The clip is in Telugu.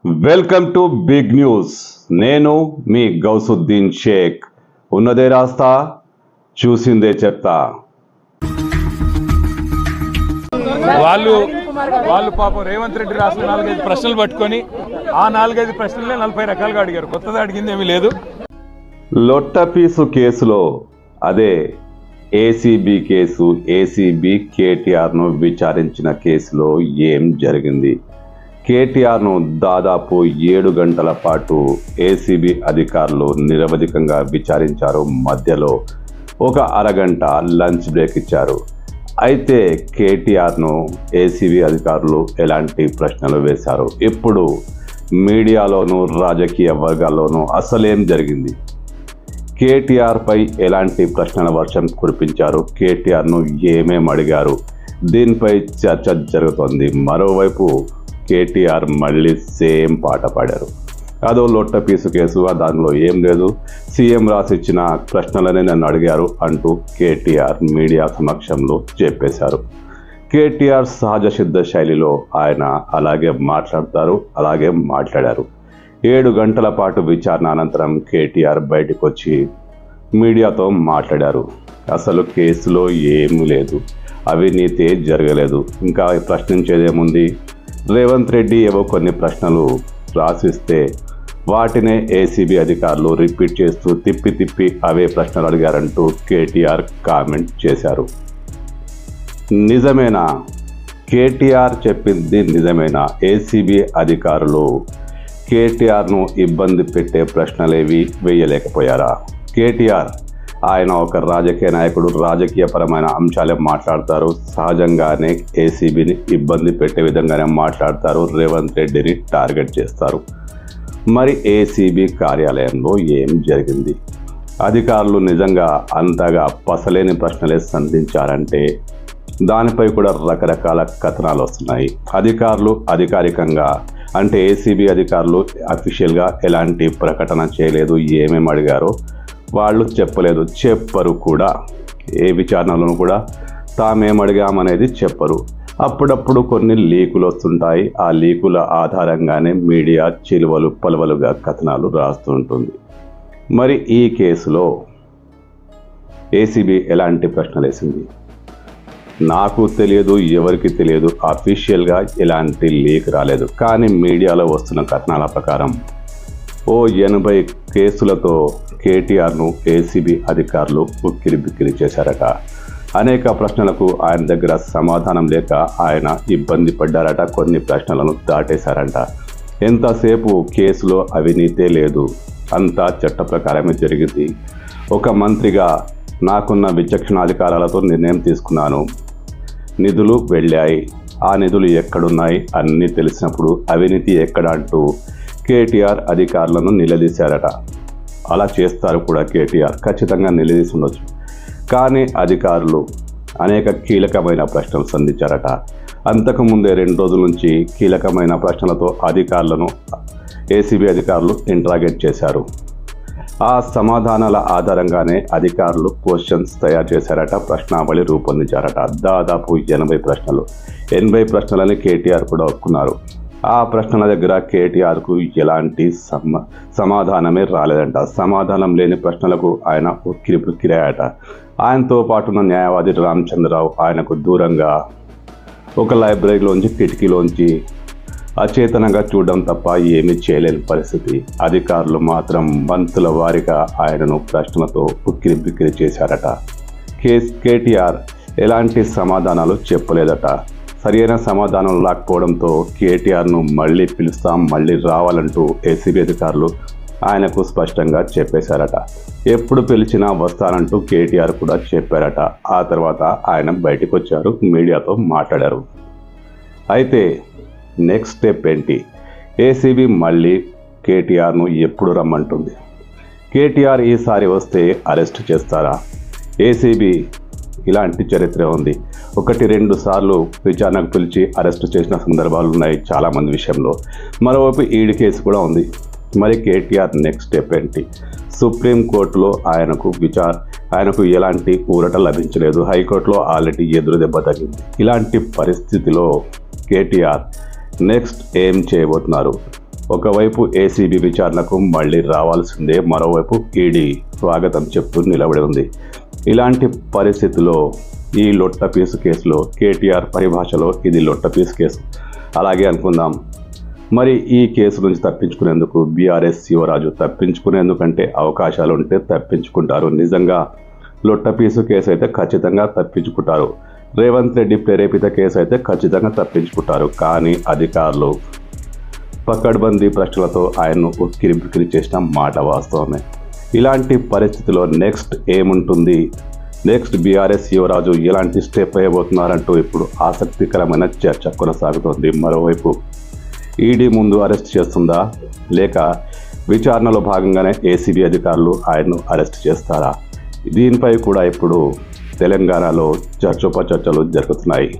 Welcome to big news. నేను మీ గౌసుద్దీన్ షేక్. ఉన్నదే రాస్తా, చూసిందే చెప్తా. వాళ్ళు పాపం రేవంత్ రెడ్డి రాసిన 4-5 ప్రశ్నలు పట్టుకొని ఆ 4-5 ప్రశ్నలనే 40 రకాలుగా అడిగారు. కొత్తగా అడిగింది ఏమీ లేదు. లొట్టపీసు కేసులో అదే ఏసీబీ కేసు, ఏసీబీ కేటీఆర్ను విచారించిన కేసులో ఏం జరిగింది? కేటీఆర్ను దాదాపు 7 గంటల పాటు ఏసీబీ అధికారులు నిరవధికంగా విచారించారు. మధ్యలో ఒక అరగంట లంచ్ బ్రేక్ ఇచ్చారు. అయితే కేటీఆర్ను ఏసీబీ అధికారులు ఎలాంటి ప్రశ్నలు వేశారు? ఇప్పుడు మీడియాలోనూ రాజకీయ వర్గాల్లోనూ అసలేం జరిగింది? కేటీఆర్ పై ఎలాంటి ప్రశ్నల వర్షం కురిపించారు? కేటీఆర్ను ఏమేం అడిగారు? దీనిపై చర్చ జరుగుతోంది. మరోవైపు కేటీఆర్ మళ్ళీ సేమ్ పాట పాడారు. అదో లొట్టపీసు కేసు, దానిలో ఏం లేదు, సీఎం రాసిచ్చిన ప్రశ్నలనే నన్ను అడిగారు అంటూ కేటీఆర్ మీడియా సమక్షంలో చెప్పేశారు. కేటీఆర్ సహజ సిద్ధ శైలిలో ఆయన అలాగే మాట్లాడతారు, అలాగే మాట్లాడారు. 7 గంటల పాటు విచారణ అనంతరం కేటీఆర్ బయటకు వచ్చి మీడియాతో మాట్లాడారు. అసలు కేసులో ఏమీ లేదు, అవినీతి జరగలేదు, ఇంకా ప్రశ్నించేదేముంది? రేవంత్ రెడ్డి ఏవో కొన్ని ప్రశ్నలు రాసిస్తే వాటినే ఏసీబీ అధికారులు రిపీట్ చేస్తూ తిప్పి అవే ప్రశ్నలు అడిగారంటూ కేటీఆర్ కామెంట్ చేశారు. నిజమేనా? కేటీఆర్ చెప్పింది నిజమేనా? ఏసీబీ అధికారులు కేటీఆర్ను ఇబ్బంది పెట్టే ప్రశ్నలేవి వేయలేకపోయారా? కేటీఆర్ ఆయన ఒక రాజకీయ నాయకుడు, రాజకీయపరమైన అంశాలే మాట్లాడతారు. సహజంగానే ఏసీబీని ఇబ్బంది పెట్టే విధంగానే మాట్లాడతారు, రేవంత్ రెడ్డిని టార్గెట్ చేస్తారు. మరి ఏసీబీ కార్యాలయంలో ఏం జరిగింది? అధికారులు నిజంగా అంతగా పసలేని ప్రశ్నలే సంధించారంటే దానిపై కూడా రకరకాల కథనాలు వస్తున్నాయి. అధికారులు అధికారికంగా అంటే ఏసీబీ అధికారులు అఫీషియల్గా ఎలాంటి ప్రకటన చేయలేదు. ఏమేమి అడిగారో వాళ్ళు చెప్పలేదు, చెప్పరు కూడా. ఏ విచారణలోనూ కూడా తామేమడిగామనేది చెప్పరు. అప్పుడప్పుడు కొన్ని లీకులు వస్తుంటాయి. ఆ లీకుల ఆధారంగానే మీడియా చిలువలు పలువలుగా కథనాలు రాస్తుంటుంది. మరి ఈ కేసులో ఏసీబీ ఎలాంటి ప్రశ్నలు వేసింది? నాకు తెలియదు, ఎవరికి తెలియదు. అఫీషియల్గా ఎలాంటి లీక్ రాలేదు. కానీ మీడియాలో వస్తున్న కథనాల ప్రకారం 80 కేసులతో కేటీఆర్ను ఏసీబీ అధికారులు ఉక్కిరిబిక్కిరి చేశారట. అనేక ప్రశ్నలకు ఆయన దగ్గర సమాధానం లేక ఆయన ఇబ్బంది పడ్డారట. కొన్ని ప్రశ్నలను దాటేశారంట. ఎంతసేపు కేసులో అవినీతే లేదు, అంతా చట్ట ప్రకారమే జరిగింది. ఒక మంత్రిగా నాకున్న విచక్షణాధికారాలతో నిర్ణయం తీసుకున్నాను. నిధులు వెళ్ళాయి, ఆ నిధులు ఎక్కడున్నాయి అన్నీ తెలిసినప్పుడు అవినీతి ఎక్కడ అంటూ కేటీఆర్ అధికారులను నిలదీశారట. అలా చేస్తారు కూడా కేటీఆర్, ఖచ్చితంగా నిలదీసి ఉండొచ్చు. కానీ అధికారులు అనేక కీలకమైన ప్రశ్నలు సంధించారట. అంతకుముందే 2 రోజుల నుంచి కీలకమైన ప్రశ్నలతో అధికారులను ఏసీబీ అధికారులు ఇంట్రాగేట్ చేశారు. ఆ సమాధానాల ఆధారంగానే అధికారులు క్వశ్చన్స్ తయారు చేశారట, ప్రశ్నావళి రూపొందించారట. దాదాపు 80 ప్రశ్నలని కేటీఆర్ కూడా ఒప్పుకున్నారు. ఆ ప్రశ్నల దగ్గర కేటీఆర్కు ఎలాంటి సమాధానమే రాలేదంట. సమాధానం లేని ప్రశ్నలకు ఆయన ఉక్కిరిబిక్కిరయ్యాట. ఆయనతో పాటున్న న్యాయవాది రామచంద్రరావు ఆయనకు దూరంగా ఒక లైబ్రరీలోంచి కిటికీలోంచి అచేతనంగా చూడడం తప్ప ఏమీ చేయలేని పరిస్థితి. అధికారులు మాత్రం బంతుల వారిగా ఆయనను ప్రశ్నలతో ఉక్కిరిబిక్కిరి చేశారట. కేటీఆర్ ఎలాంటి సమాధానాలు చెప్పలేదట. సరైన సమాధానం లేకపోవడంతో కేటీఆర్ను మళ్ళీ పిలుస్తాం, మళ్ళీ రావాలంటూ ఏసీబీ అధికారులు ఆయనకు స్పష్టంగా చెప్పేశారట. ఎప్పుడు పిలిచినా వస్తానంటూ కేటీఆర్ కూడా చెప్పారట. ఆ తర్వాత ఆయన బయటకు వచ్చారు, మీడియాతో మాట్లాడారు. అయితే నెక్స్ట్ స్టెప్ ఏంటి? ఏసీబీ మళ్ళీ కేటీఆర్ను ఎప్పుడు రమ్మంటుంది? కేటీఆర్ ఈసారి వస్తే అరెస్ట్ చేస్తారా? ఏసీబీ ఇలాంటి చరిత్ర ఉంది. 1-2 సార్లు విచారణకు పిలిచి అరెస్టు చేసిన సందర్భాలు ఉన్నాయి చాలామంది విషయంలో. మరోవైపు ఈడీ కేసు కూడా ఉంది. మరి కేటీఆర్ నెక్స్ట్ స్టెప్ ఏంటి? సుప్రీంకోర్టులో ఆయనకు ఎలాంటి ఊరట లభించలేదు. హైకోర్టులో ఆల్రెడీ ఎదురు దెబ్బ తగ్గింది. ఇలాంటి పరిస్థితిలో కేటీఆర్ నెక్స్ట్ ఏం చేయబోతున్నారు? ఒకవైపు ఏసీబీ విచారణకు మళ్ళీ రావాల్సిందే, మరోవైపు ఈడీ స్వాగతం చెప్తూ నిలబడి ఉంది. ఇలాంటి పరిస్థితిలో ఈ లొట్టపీసు కేసులో కేటీఆర్ పరిభాషలో ఇది లొట్టపీసు కేసు అలాగే అనుకుందాం. మరి ఈ కేసు నుంచి తప్పించుకునేందుకు బీఆర్ఎస్ శివరాజు తప్పించుకునేందుకంటే అవకాశాలు ఉంటే తప్పించుకుంటారు. నిజంగా లొట్టపీసు కేసు అయితే ఖచ్చితంగా తప్పించుకుంటారు. రేవంత్ రెడ్డి ప్రేరేపిత కేసు అయితే ఖచ్చితంగా తప్పించుకుంటారు. కానీ అధికారులు పకడ్బందీ ప్రశ్నలతో ఆయన్ను ఉక్కిరి చేసిన మాట వాస్తవమే. ఇలాంటి పరిస్థితిలో నెక్స్ట్ ఏముంటుంది, నెక్స్ట్ బీఆర్ఎస్ యువరాజు ఎలాంటి స్టెప్ వేయబోతున్నారంటూ ఇప్పుడు ఆసక్తికరమైన చర్చ కొనసాగుతోంది. మరోవైపు ఈడీ ముందు అరెస్ట్ చేస్తుందా, లేక విచారణలో భాగంగానే ఏసీబీ అధికారులు ఆయన్ను అరెస్ట్ చేస్తారా? దీనిపై కూడా ఇప్పుడు తెలంగాణలో చర్చోపచర్చలు జరుగుతున్నాయి.